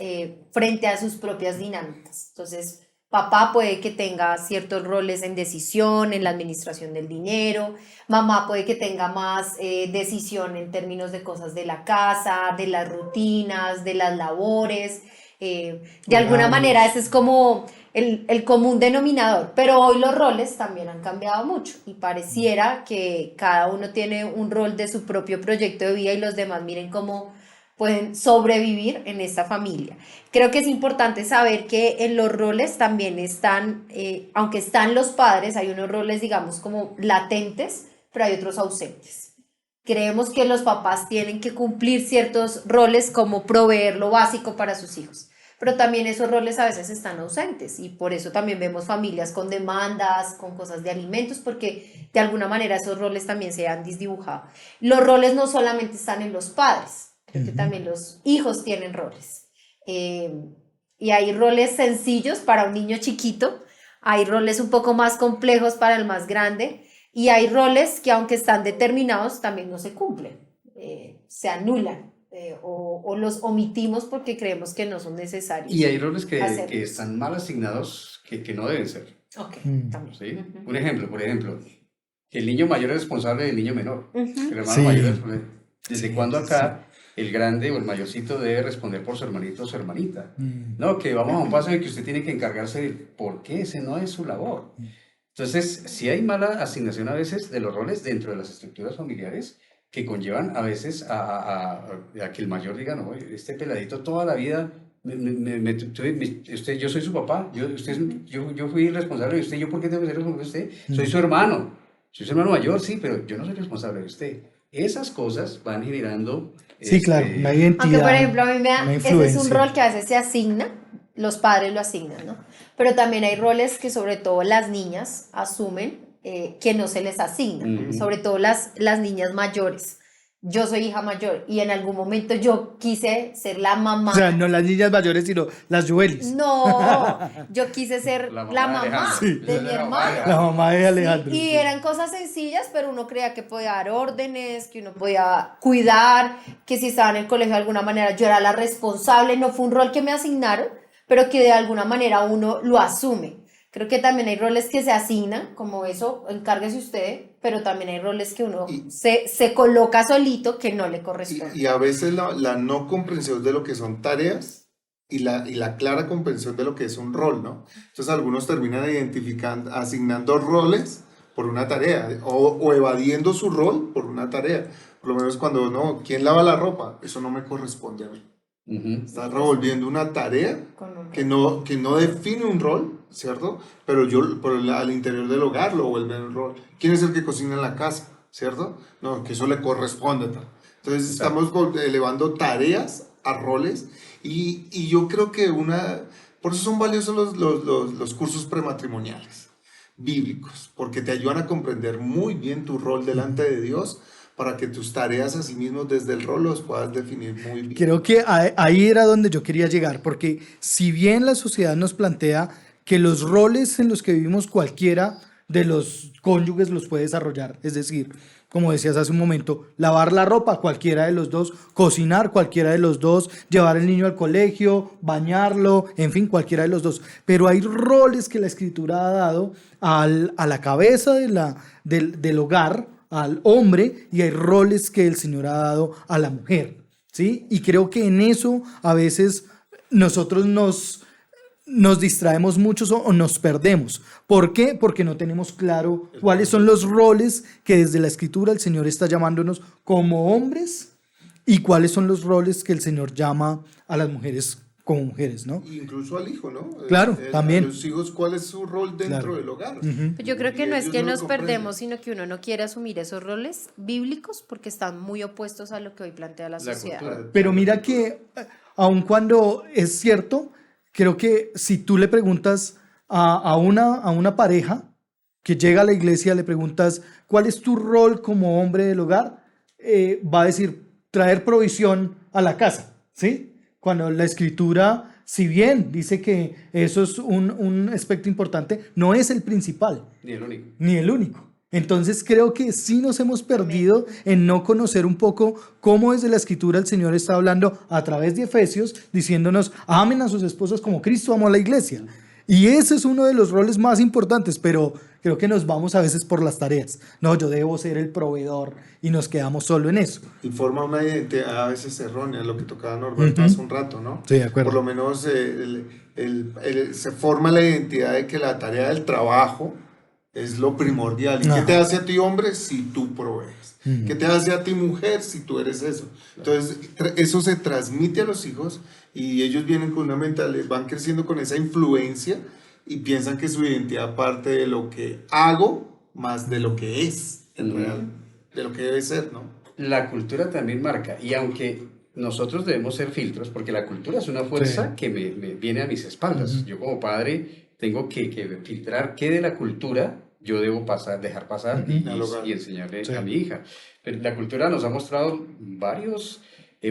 frente a sus propias dinámicas. Entonces, papá puede que tenga ciertos roles en decisión, en la administración del dinero, mamá puede que tenga más decisión en términos de cosas de la casa, de las rutinas, de las labores. De alguna manera ese es como el común denominador, pero hoy los roles también han cambiado mucho y pareciera que cada uno tiene un rol de su propio proyecto de vida y los demás miren como pueden sobrevivir en esta familia. Creo que es importante saber que en los roles también están, aunque están los padres, hay unos roles, digamos, como latentes, pero hay otros ausentes. Creemos que los papás tienen que cumplir ciertos roles como proveer lo básico para sus hijos, pero también esos roles a veces están ausentes y por eso también vemos familias con demandas, con cosas de alimentos, porque de alguna manera esos roles también se han desdibujado. Los roles no solamente están en los padres, creo que también los hijos tienen roles. Y hay roles sencillos para un niño chiquito, hay roles un poco más complejos para el más grande, y hay roles que aunque están determinados también no se cumplen, se anulan o los omitimos porque creemos que no son necesarios. Y hay roles que hacerlos. están mal asignados que no deben ser. Ok, también. ¿Sí? Ujú. Un ejemplo, por ejemplo, el niño mayor es responsable del niño menor. Ujú. El hermano Sí. mayor es responsable. ¿Desde Sí, cuándo sí, acá el grande o el mayorcito debe responder por su hermanito o su hermanita? Mm. No, que vamos a un paso en que usted tiene que encargarse de por qué ese no es su labor. Entonces, sí hay mala asignación a veces de los roles dentro de las estructuras familiares que conllevan a veces a que el mayor diga, no, este peladito toda la vida, yo soy su papá, yo fui responsable de usted, ¿yo por qué tengo que ser responsable de usted? Soy su hermano mayor, sí, pero yo no soy responsable de usted. Esas cosas van generando... Sí, claro, una identidad. Aunque, por ejemplo, a mí una ese es un influencia. rol que a veces se asigna, los padres lo asignan, ¿no? Pero también hay roles que sobre todo las niñas asumen que no se les asignan, Ujú. sobre todo las niñas mayores. Yo soy hija mayor y en algún momento yo quise ser la mamá. O sea, no las niñas mayores, sino las Juelis. No, yo quise ser La la mamá de mamá Alejandro. de Sí. mi La mamá de hermana. La mamá de Alejandro. Y sí. eran cosas sencillas, pero uno creía que podía dar órdenes, que uno podía cuidar, que si estaba en el colegio de alguna manera yo era la responsable. No fue un rol que me asignaron, pero que de alguna manera uno lo asume. Creo que también hay roles que se asignan, como eso, encárguese usted, pero también hay roles que uno Y- se coloca solito que no le corresponde. Y a veces la no comprensión de lo que son tareas y la clara comprensión de lo que es un rol, ¿no? Entonces algunos terminan identificando, asignando roles por una tarea o evadiendo su rol por una tarea. Por lo menos cuando, no, ¿quién lava la ropa? Eso no me corresponde a mí. Ujú. Estás revolviendo una tarea Con un que no define un rol, ¿cierto? Pero al interior del hogar lo vuelve un rol. ¿Quién es el que cocina en la casa, ¿cierto? No, que eso le corresponde. Entonces estamos elevando tareas a roles y yo creo que por eso son valiosos los cursos prematrimoniales bíblicos, porque te ayudan a comprender muy bien tu rol delante de Dios para que tus tareas a sí mismos desde el rol los puedas definir muy bien. Creo que ahí era donde yo quería llegar, porque si bien la sociedad nos plantea que los roles en los que vivimos cualquiera de los cónyuges los puede desarrollar, es decir, como decías hace un momento, lavar la ropa, cualquiera de los dos, cocinar, cualquiera de los dos, llevar al niño al colegio, bañarlo, en fin, cualquiera de los dos. Pero hay roles que la Escritura ha dado a la cabeza del hogar, al hombre, y hay roles que el Señor ha dado a la mujer, ¿sí? Y creo que en eso a veces nosotros nos distraemos mucho o nos perdemos. ¿Por qué? Porque no tenemos claro cuáles son los roles que desde la Escritura el Señor está llamándonos como hombres y cuáles son los roles que el Señor llama a las mujeres como mujeres, ¿no? Incluso al hijo, ¿no? Claro, también. A los hijos, ¿cuál es su rol dentro Claro. del hogar? Ujú. Pues yo creo que Y no es ellos que no lo nos comprenden. perdemos, sino que uno no quiere asumir esos roles bíblicos porque están muy opuestos a lo que hoy plantea la La sociedad. cultura. Pero mira que, aun cuando es cierto, creo que si tú le preguntas a una pareja que llega a la iglesia, le preguntas, ¿cuál es tu rol como hombre del hogar? Va a decir, traer provisión a la casa, ¿sí? Cuando la Escritura, si bien dice que eso es un aspecto importante, no es el principal Ni el único. ni el único. Entonces creo que sí nos hemos perdido en no conocer un poco cómo desde la Escritura el Señor está hablando a través de Efesios, diciéndonos, amen a sus esposas como Cristo amó a la iglesia. Y ese es uno de los roles más importantes, pero creo que nos vamos a veces por las tareas. No, yo debo ser el proveedor y nos quedamos solo en eso. Y forma una identidad a veces errónea, lo que tocaba Norberto hace un rato, ¿no? Sí, de acuerdo. Por lo menos se forma la identidad de que la tarea del trabajo es lo primordial. ¿Y qué Ajá. te hace a ti hombre si tú provees? ¿Qué te hace a ti mujer si tú eres eso? Entonces, eso se transmite a los hijos y ellos vienen con una mentalidad, van creciendo con esa influencia y piensan que su identidad parte de lo que hago más de lo que es, en real, de lo que debe ser, ¿no? La cultura también marca, y aunque nosotros debemos ser filtros, porque la cultura es una fuerza Sí. que me viene a mis espaldas. Yo como padre tengo que filtrar qué de la cultura yo debo dejar pasar Dialogar. y enseñarle Sí. a mi hija. Pero la cultura nos ha mostrado varios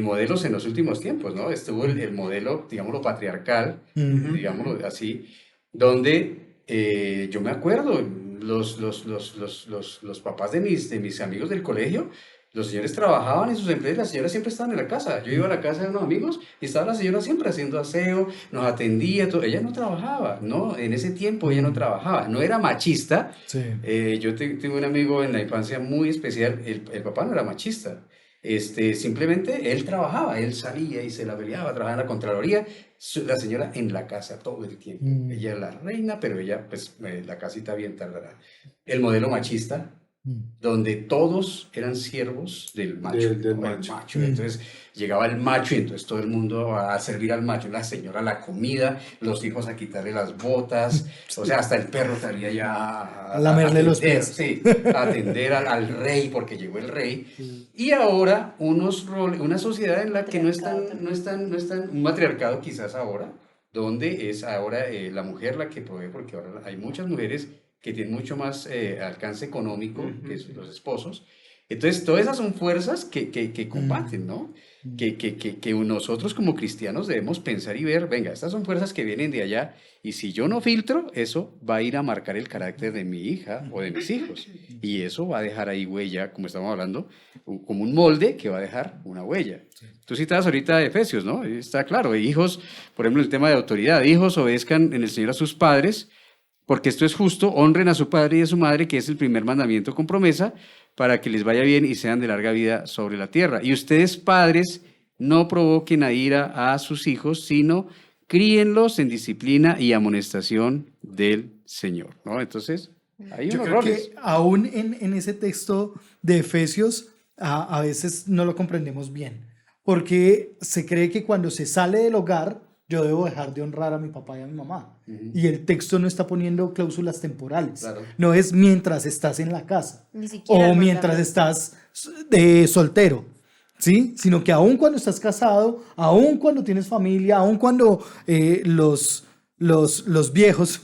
modelos en los últimos tiempos, ¿no? Estuvo el modelo, digámoslo, patriarcal, digámoslo así, donde yo me acuerdo, los papás de mis amigos del colegio, los señores trabajaban en sus empleos y las señoras siempre estaban en la casa. Yo iba a la casa de unos amigos y estaba la señora siempre haciendo aseo, nos atendía, todo. Ella no trabajaba, ¿no? En ese tiempo ella no trabajaba, no era machista. Sí. Yo tuve un amigo en la infancia muy especial, el papá no era machista. Simplemente él trabajaba, él salía y se la peleaba, trabajaba en la Contraloría, la señora en la casa todo el tiempo. Ella es la reina, pero ella, pues, la casita bien tardará. El modelo machista, donde todos eran siervos del macho, Del ¿no? El macho. macho. Entonces llegaba el macho y entonces todo el mundo a servir al macho, la señora la comida, los hijos a quitarle las botas, o sea, hasta el perro salía ya A lamerle los pies. sí, a atender al rey, porque llegó el rey. Y ahora una sociedad en la que no están, un matriarcado quizás ahora, donde es ahora la mujer la que provee, porque ahora hay muchas mujeres que tienen mucho más alcance económico que los esposos. Entonces, todas esas son fuerzas que combaten, ¿no? Que nosotros como cristianos debemos pensar y ver, venga, estas son fuerzas que vienen de allá, y si yo no filtro, eso va a ir a marcar el carácter de mi hija o de mis hijos, y eso va a dejar ahí huella, como estamos hablando, como un molde que va a dejar una huella. Tú citabas ahorita Efesios, ¿no? Está claro, hijos, por ejemplo, el tema de autoridad, hijos obedezcan en el Señor a sus padres, porque esto es justo, honren a su padre y a su madre, que es el primer mandamiento con promesa, para que les vaya bien y sean de larga vida sobre la tierra. Y ustedes, padres, no provoquen a ira a sus hijos, sino críenlos en disciplina y amonestación del Señor, ¿no? Entonces, hay Yo unos creo roles. que aún en ese texto de Efesios a veces no lo comprendemos bien, porque se cree que cuando se sale del hogar yo debo dejar de honrar a mi papá y a mi mamá. Y el texto no está poniendo cláusulas temporales. Claro. No es mientras estás en la casa Ni siquiera o el mientras mandamiento. estás soltero, ¿sí? Sino que aún cuando estás casado, aún cuando tienes familia, aún cuando los viejos,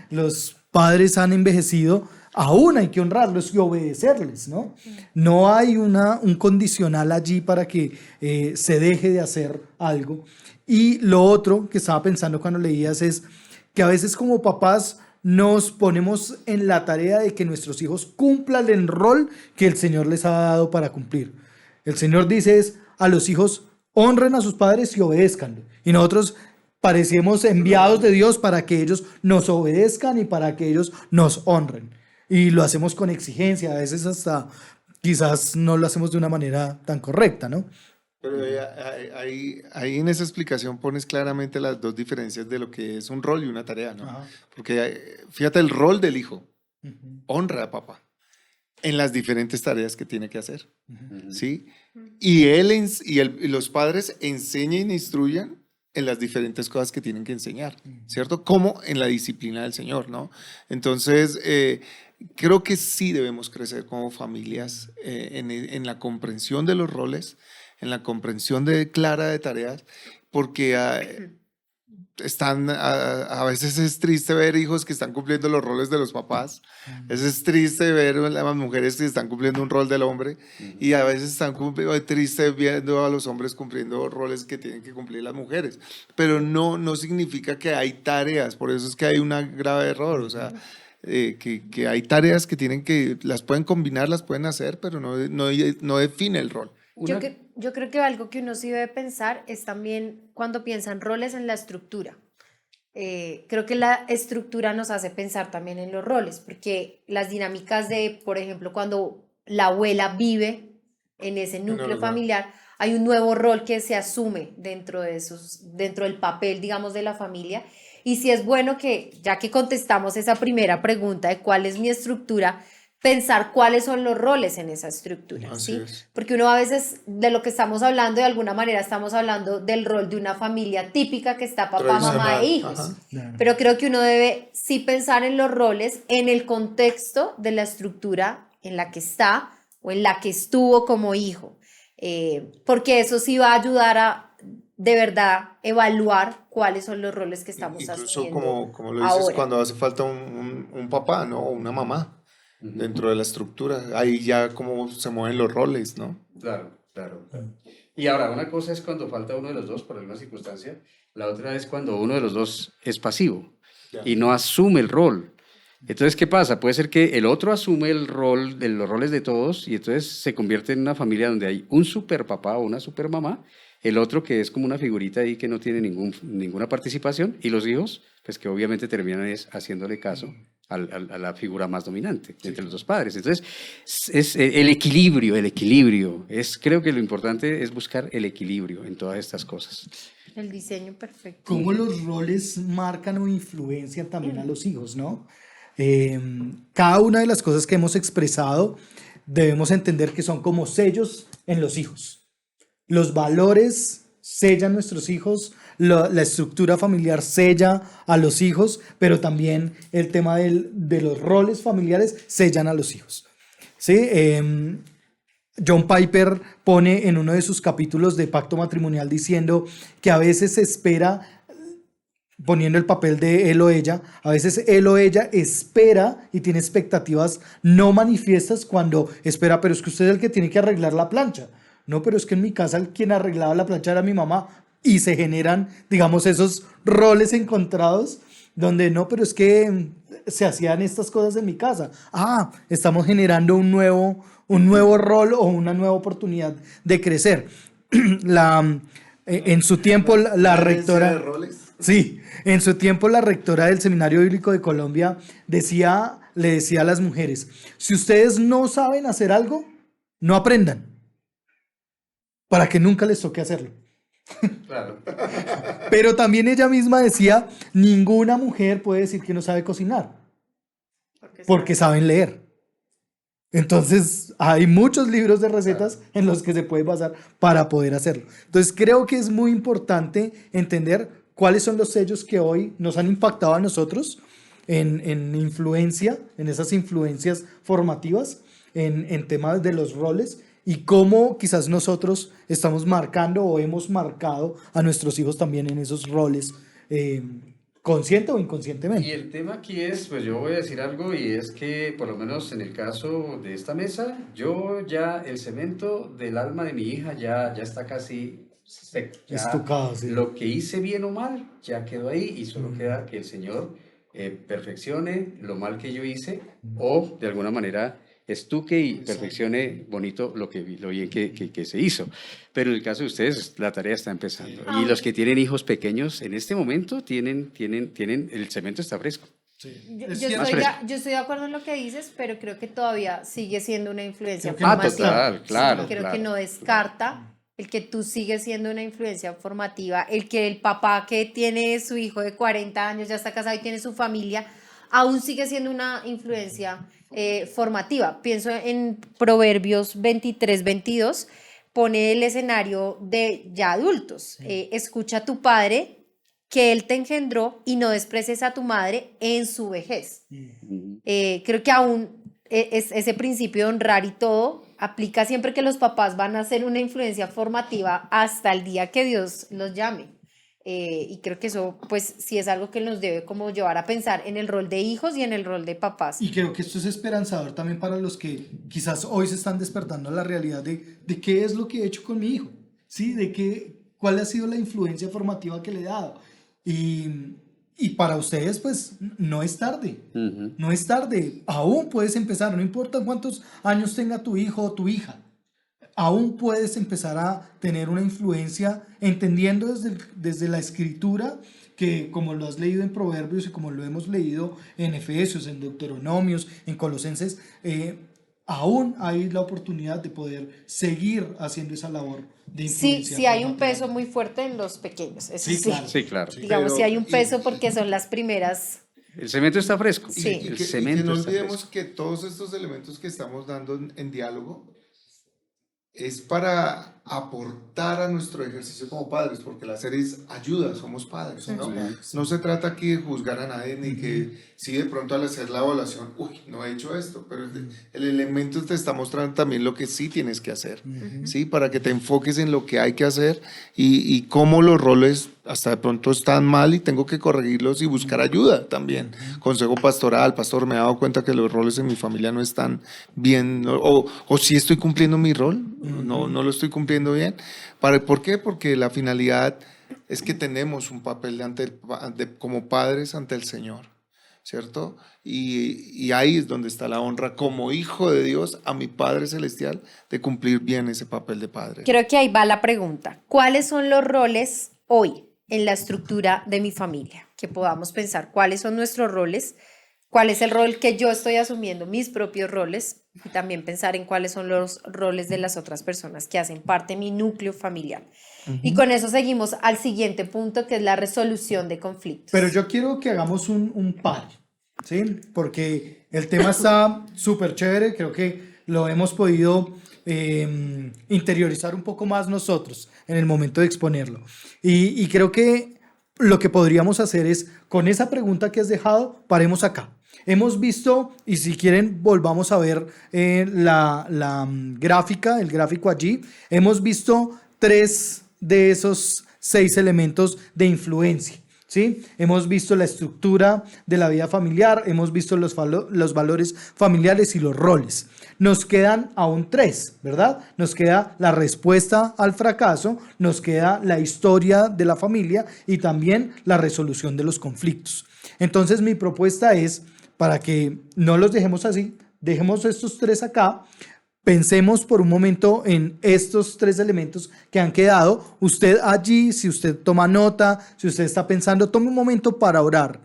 los padres han envejecido, aún hay que honrarlos y obedecerles, ¿no? No hay un condicional allí para que se deje de hacer algo. Y lo otro que estaba pensando cuando leías es que a veces como papás nos ponemos en la tarea de que nuestros hijos cumplan el rol que el Señor les ha dado para cumplir. El Señor dice es, a los hijos honren a sus padres y obedezcanle. Y nosotros parecemos enviados de Dios para que ellos nos obedezcan y para que ellos nos honren. Y lo hacemos con exigencia, a veces hasta quizás no lo hacemos de una manera tan correcta, ¿no? Pero ahí en esa explicación pones claramente las dos diferencias de lo que es un rol y una tarea, ¿no? Ajá. Porque fíjate el rol del hijo, honra a papá en las diferentes tareas que tiene que hacer, ¿sí? Y y los padres enseñan e instruyan en las diferentes cosas que tienen que enseñar, ¿cierto? Como en la disciplina del Señor, ¿no? Entonces, creo que sí debemos crecer como familias en la comprensión de los roles, en la comprensión clara de tareas, porque a veces es triste ver hijos que están cumpliendo los roles de los papás, es triste ver las mujeres que están cumpliendo un rol del hombre, y a veces triste viendo a los hombres cumpliendo roles que tienen que cumplir las mujeres, pero no significa que hay tareas, por eso es que hay un grave error, o sea, que hay tareas que las pueden combinar, las pueden hacer, pero no define el rol. Yo creo que algo que uno sí debe pensar es también cuando piensan roles en la estructura. Creo que la estructura nos hace pensar también en los roles, porque las dinámicas de, por ejemplo, cuando la abuela vive en ese núcleo familiar, hay un nuevo rol que se asume dentro del papel, digamos, de la familia. Y sí es bueno que, ya que contestamos esa primera pregunta de cuál es mi estructura, pensar cuáles son los roles en esa estructura, Así ¿sí? es. Porque uno a veces, de lo que estamos hablando, de alguna manera estamos hablando del rol de una familia típica que está papá, mamá Tradicional. e hijos. Ajá. Claro. Pero creo que uno debe sí pensar en los roles en el contexto de la estructura en la que está o en la que estuvo como hijo, porque eso sí va a ayudar a de verdad evaluar cuáles son los roles que estamos Incluso asumiendo como lo dices, ahora. cuando hace falta un papá, ¿no? O una mamá Ujú. dentro de la estructura. Ahí ya como se mueven los roles, ¿no? Claro, claro, claro. Y ahora, una cosa es cuando falta uno de los dos por alguna circunstancia, la otra es cuando uno de los dos es pasivo Ya. y no asume el rol. Entonces, ¿qué pasa? Puede ser que el otro asume el rol, los roles de todos y entonces se convierte en una familia donde hay un super papá o una super mamá, el otro que es como una figurita ahí que no tiene ninguna participación y los hijos, pues que obviamente terminan es haciéndole caso a la figura más dominante entre los dos padres. Entonces, es el equilibrio. Creo que lo importante es buscar el equilibrio en todas estas cosas. El diseño perfecto. Cómo los roles marcan o influencian también a los hijos, ¿no? Cada una de las cosas que hemos expresado debemos entender que son como sellos en los hijos. Los valores sellan nuestros hijos, la estructura familiar sella a los hijos, pero también el tema de los roles familiares sellan a los hijos. ¿Sí? John Piper pone en uno de sus capítulos de Pacto Matrimonial diciendo que a veces se espera, poniendo el papel de él o ella, a veces él o ella espera y tiene expectativas no manifiestas cuando espera, pero es que usted es el que tiene que arreglar la plancha. No, pero es que en mi casa quien arreglaba la plancha era mi mamá, y se generan, digamos, esos roles encontrados donde no, pero es que se hacían estas cosas en mi casa. Ah, estamos generando un nuevo rol o una nueva oportunidad de crecer. En su tiempo la ¿Herencia rectora... de roles? Sí, en su tiempo la rectora del Seminario Bíblico de Colombia le decía a las mujeres, si ustedes no saben hacer algo, no aprendan, para que nunca les toque hacerlo. Claro. Pero también ella misma decía, ninguna mujer puede decir que no sabe cocinar, porque saben leer. Entonces, hay muchos libros de recetas en los que se puede basar para poder hacerlo. Entonces, creo que es muy importante entender cuáles son los sellos que hoy nos han impactado a nosotros en influencia, en esas influencias formativas, en temas de los roles y cómo quizás nosotros estamos marcando o hemos marcado a nuestros hijos también en esos roles, consciente o Y inconscientemente. el tema aquí es, pues yo voy a decir algo y es que por lo menos en el caso de esta mesa, yo ya el cemento del alma de mi hija ya está casi seco. Ya Estucado, sí. lo que hice bien o mal ya quedó ahí y solo queda que el Señor perfeccione lo mal que yo hice o de alguna manera estuque y perfeccione bonito lo bien que se hizo. Pero en el caso de ustedes, la tarea está empezando. Y los que tienen hijos pequeños, en este momento el cemento está fresco. Yo Es estoy cierto. yo estoy de acuerdo en lo que dices, pero creo que todavía sigue siendo una influencia Creo que no. formativa. Total, claro. Creo claro. que no descarta el que tú sigues siendo una influencia formativa, el que el papá que tiene su hijo de 40 años, ya está casado y tiene su familia, aún sigue siendo una influencia formativa. Pienso en Proverbios 23-22, pone el escenario de ya adultos. Escucha a tu padre, que él te engendró, y no desprecies a tu madre en su vejez. Ujú. Creo que aún ese principio de honrar y todo aplica siempre que los papás van a ser una influencia formativa hasta el día que Dios los llame. Y creo que eso, pues, sí es algo que nos debe como llevar a pensar en el rol de hijos y en el rol de papás. Y creo que esto es esperanzador también para los que quizás hoy se están despertando a la realidad de qué es lo que he hecho con mi hijo, ¿sí? Cuál ha sido la influencia formativa que le he dado. Y para ustedes, pues, no es tarde. Ujú. No es tarde. Aún puedes empezar, no importa cuántos años tenga tu hijo o tu hija. Aún puedes empezar a tener una influencia entendiendo desde la escritura, que como lo has leído en Proverbios y como lo hemos leído en Efesios, en Deuteronomios, en Colosenses, aún hay la oportunidad de poder seguir haciendo esa labor de Sí, influencia. sí hay un peso muy fuerte en los pequeños, eso Sí, sí. claro. Sí, claro. Digamos, sí Pero- hay un peso porque son las primeras. El cemento está fresco. Sí. Y El que cemento no está olvidemos fresco. que todos estos elementos que estamos dando en diálogo es para aportar a nuestro ejercicio como padres, porque la serie es ayuda, somos padres, ¿no? No se trata aquí de juzgar a nadie, ni que si de pronto al hacer la evaluación, uy, no he hecho esto, pero el elemento te está mostrando también lo que sí tienes que hacer, ¿sí? Para que te enfoques en lo que hay que hacer y cómo los roles hasta de pronto están mal y tengo que corregirlos y buscar ayuda también. Consejo pastoral, pastor, me he dado cuenta que los roles en mi familia no están bien, ¿no? o si estoy cumpliendo mi rol, no lo estoy cumpliendo bien. ¿Por qué? Porque la finalidad es que tenemos un papel como padres ante el Señor, ¿cierto? Y ahí es donde está la honra como hijo de Dios a mi Padre Celestial de cumplir bien ese papel de padre. Creo que ahí va la pregunta. ¿Cuáles son los roles hoy en la estructura de mi familia? Que podamos pensar cuáles son nuestros roles, cuál es el rol que yo estoy asumiendo, mis propios roles, y también pensar en cuáles son los roles de las otras personas que hacen parte de mi núcleo familiar. Y con eso seguimos al siguiente punto, que es la resolución de conflictos. Pero yo quiero que hagamos un par, ¿sí? Porque el tema está súper chévere, creo que lo hemos podido interiorizar un poco más nosotros en el momento de exponerlo. Y creo que lo que podríamos hacer es, con esa pregunta que has dejado, paremos acá. Hemos visto, y si quieren volvamos a ver la gráfica, el gráfico allí, hemos visto 3 de esos 6 elementos de influencia, ¿sí? Hemos visto la estructura de la vida familiar, hemos visto los valores familiares y los roles. Nos quedan aún 3, ¿verdad? Nos queda la respuesta al fracaso, nos queda la historia de la familia y también la resolución de los conflictos. Entonces mi propuesta es, para que no los dejemos así, dejemos estos 3 acá, pensemos por un momento en estos 3 elementos que han quedado. Usted allí, si usted toma nota, si usted está pensando, tome un momento para orar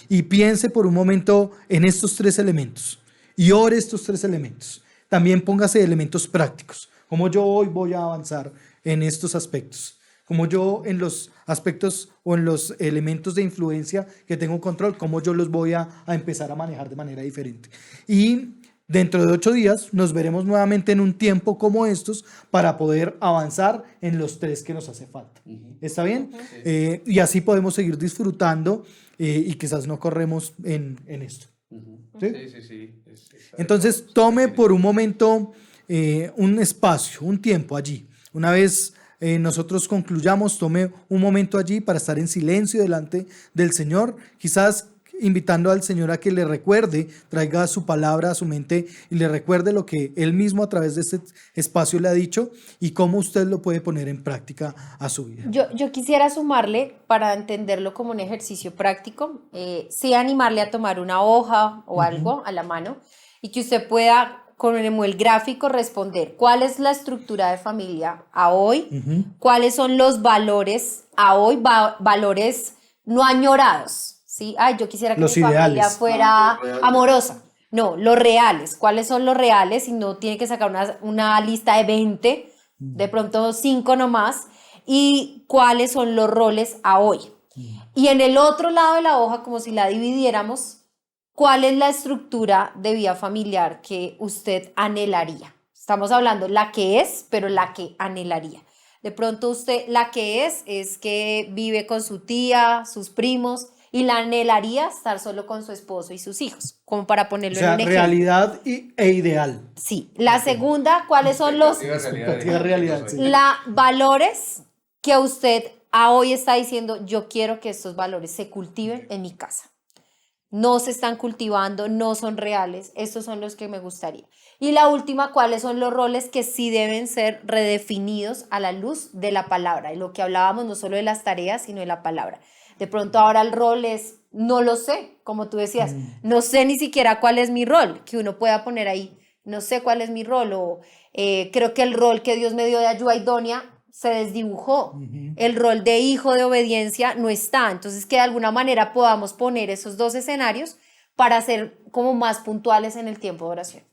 y piense por un momento en estos 3 elementos y ore estos 3 elementos. También póngase elementos prácticos, como yo hoy voy a avanzar en estos aspectos, como yo en los aspectos o en los elementos de influencia que tengo control, cómo yo los voy a empezar a manejar de manera diferente. Y dentro de 8 días nos veremos nuevamente en un tiempo como estos para poder avanzar en los 3 que nos hace falta. ¿Está bien? Y así podemos seguir disfrutando y quizás no corremos en esto. ¿Sí? Sí. Entonces tome por un momento un espacio, un tiempo allí. Una vez nosotros concluyamos, tome un momento allí para estar en silencio delante del Señor, quizás invitando al Señor a que le recuerde, traiga su palabra a su mente y le recuerde lo que Él mismo a través de este espacio le ha dicho y cómo usted lo puede poner en práctica a su vida. Yo quisiera sumarle, para entenderlo como un ejercicio práctico, sí animarle a tomar una hoja o algo a la mano y que usted pueda, con el gráfico, responder cuál es la estructura de familia a hoy, cuáles son los valores a hoy, valores no añorados, ¿sí? Ay, yo quisiera que Los mi familia ideales. fuera Los reales. amorosa. No, los reales. ¿Cuáles son los reales? Y no tiene que sacar una lista de 20, de pronto 5 nomás. Y cuáles son los roles a hoy. Y en el otro lado de la hoja, como si la dividiéramos, ¿cuál es la estructura de vida familiar que usted anhelaría? Estamos hablando la que es, pero la que anhelaría. De pronto usted, la que es que vive con su tía, sus primos, y la anhelaría estar solo con su esposo y sus hijos, como para O ponerlo sea, en un ejemplo. realidad e ideal. Sí. La segunda, ¿cuáles son los Expectativa realidad, sí. valores que usted a hoy está diciendo, yo quiero que estos valores se cultiven en mi casa? No se están cultivando, no son reales, estos son los que me gustaría. Y la última, ¿cuáles son los roles que sí deben ser redefinidos a la luz de la palabra? Y lo que hablábamos no solo de las tareas, sino de la palabra. De pronto ahora el rol es, no lo sé, como tú decías, no sé ni siquiera cuál es mi rol, que uno pueda poner ahí, no sé cuál es mi rol, o creo que el rol que Dios me dio de ayuda idónea se desdibujó, el rol de hijo de obediencia no está, entonces que de alguna manera podamos poner esos 2 escenarios para ser como más puntuales en el tiempo de oración.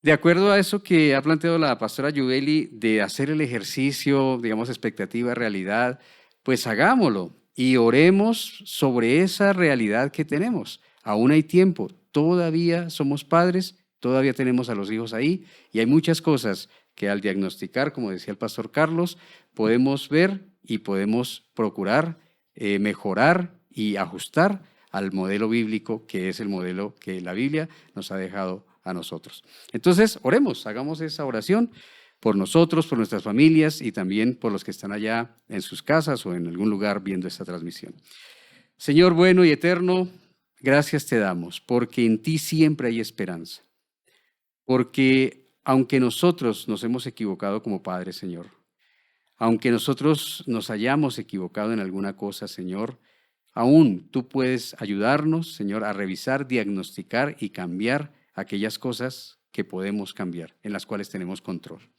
De acuerdo a eso que ha planteado la pastora Yubeli, de hacer el ejercicio, digamos, expectativa, realidad, pues hagámoslo y oremos sobre esa realidad que tenemos. Aún hay tiempo, todavía somos padres, todavía tenemos a los hijos ahí y hay muchas cosas que al diagnosticar, como decía el pastor Carlos, podemos ver y podemos procurar mejorar y ajustar al modelo bíblico, que es el modelo que la Biblia nos ha dejado a nosotros. Entonces, oremos, hagamos esa oración por nosotros, por nuestras familias y también por los que están allá en sus casas o en algún lugar viendo esta transmisión. Señor bueno y eterno, gracias te damos, porque en ti siempre hay esperanza. Porque aunque nosotros nos hemos equivocado como padres, Señor, aunque nosotros nos hayamos equivocado en alguna cosa, Señor, aún tú puedes ayudarnos, Señor, a revisar, diagnosticar y cambiar aquellas cosas que podemos cambiar, en las cuales tenemos control.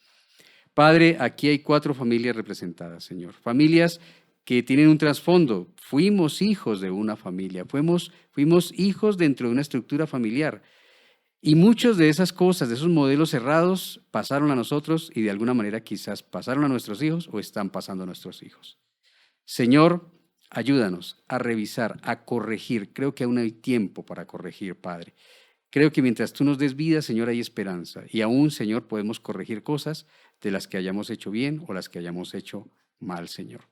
Padre, aquí hay 4 familias representadas, Señor. Familias que tienen un trasfondo. Fuimos hijos de una familia, fuimos hijos dentro de una estructura familiar. Y muchas de esas cosas, de esos modelos cerrados, pasaron a nosotros y de alguna manera quizás pasaron a nuestros hijos o están pasando a nuestros hijos. Señor, ayúdanos a revisar, a corregir. Creo que aún hay tiempo para corregir, Padre. Creo que mientras tú nos des vida, Señor, hay esperanza. Y aún, Señor, podemos corregir cosas de las que hayamos hecho bien o las que hayamos hecho mal, Señor.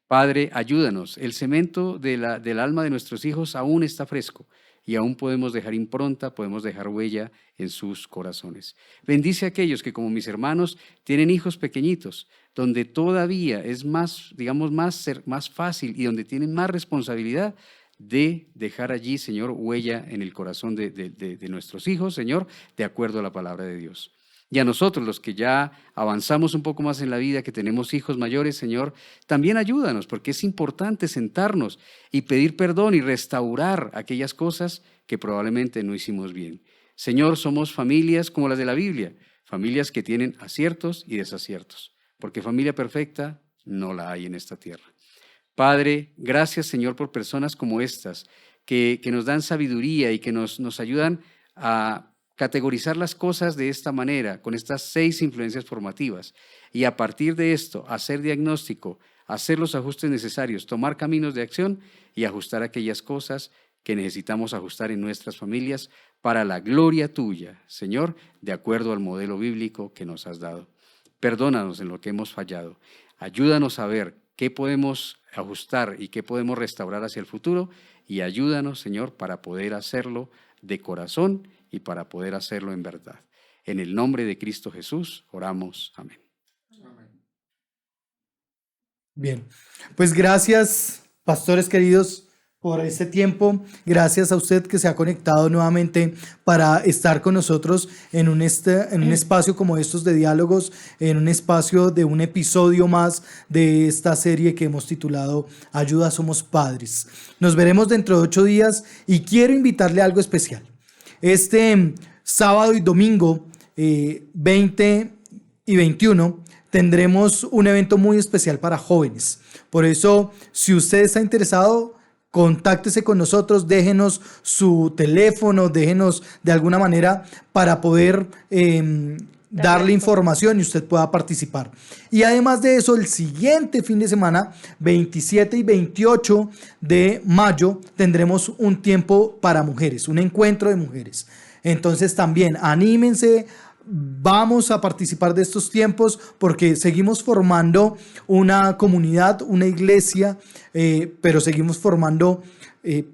Padre, ayúdanos. El cemento del alma de nuestros hijos aún está fresco. Y aún podemos dejar impronta, podemos dejar huella en sus corazones. Bendice a aquellos que, como mis hermanos, tienen hijos pequeñitos, donde todavía es más, digamos, más fácil y donde tienen más responsabilidad de dejar allí, Señor, huella en el corazón de nuestros hijos, Señor, de acuerdo a la palabra de Dios. Y a nosotros, los que ya avanzamos un poco más en la vida, que tenemos hijos mayores, Señor, también ayúdanos, porque es importante sentarnos y pedir perdón y restaurar aquellas cosas que probablemente no hicimos bien. Señor, somos familias como las de la Biblia, familias que tienen aciertos y desaciertos, porque familia perfecta no la hay en esta tierra. Padre, gracias, Señor, por personas como estas, que nos dan sabiduría y que nos ayudan a categorizar las cosas de esta manera, con estas 6 influencias formativas, y a partir de esto, hacer diagnóstico, hacer los ajustes necesarios, tomar caminos de acción y ajustar aquellas cosas que necesitamos ajustar en nuestras familias para la gloria tuya, Señor, de acuerdo al modelo bíblico que nos has dado. Perdónanos en lo que hemos fallado. Ayúdanos a ver qué podemos ajustar y qué podemos restaurar hacia el futuro, y ayúdanos, Señor, para poder hacerlo de corazón y para poder hacerlo en verdad. En el nombre de Cristo Jesús oramos. Amén. Bien, pues gracias, pastores queridos, por este tiempo. Gracias a usted que se ha conectado nuevamente para estar con nosotros en un espacio como estos de diálogos, en un espacio de un episodio más de esta serie que hemos titulado Ayuda, somos padres. Nos veremos dentro de 8 días y quiero invitarle a algo especial. Este sábado y domingo 20 y 21 tendremos un evento muy especial para jóvenes. Por eso, si usted está interesado, contáctese con nosotros, déjenos su teléfono, déjenos de alguna manera para poder darle información y usted pueda participar. Y además de eso, el siguiente fin de semana, 27 y 28 de mayo, tendremos un tiempo para mujeres, un encuentro de mujeres. Entonces también anímense, vamos a participar de estos tiempos porque seguimos formando una comunidad, una iglesia, pero seguimos formando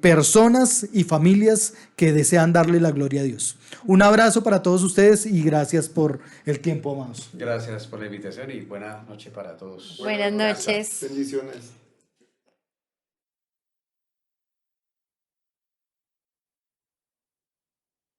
personas y familias que desean darle la gloria a Dios. Un abrazo para todos ustedes y gracias por el tiempo, amados. Gracias por la invitación y buena noche para todos. Buenas noches. Bendiciones.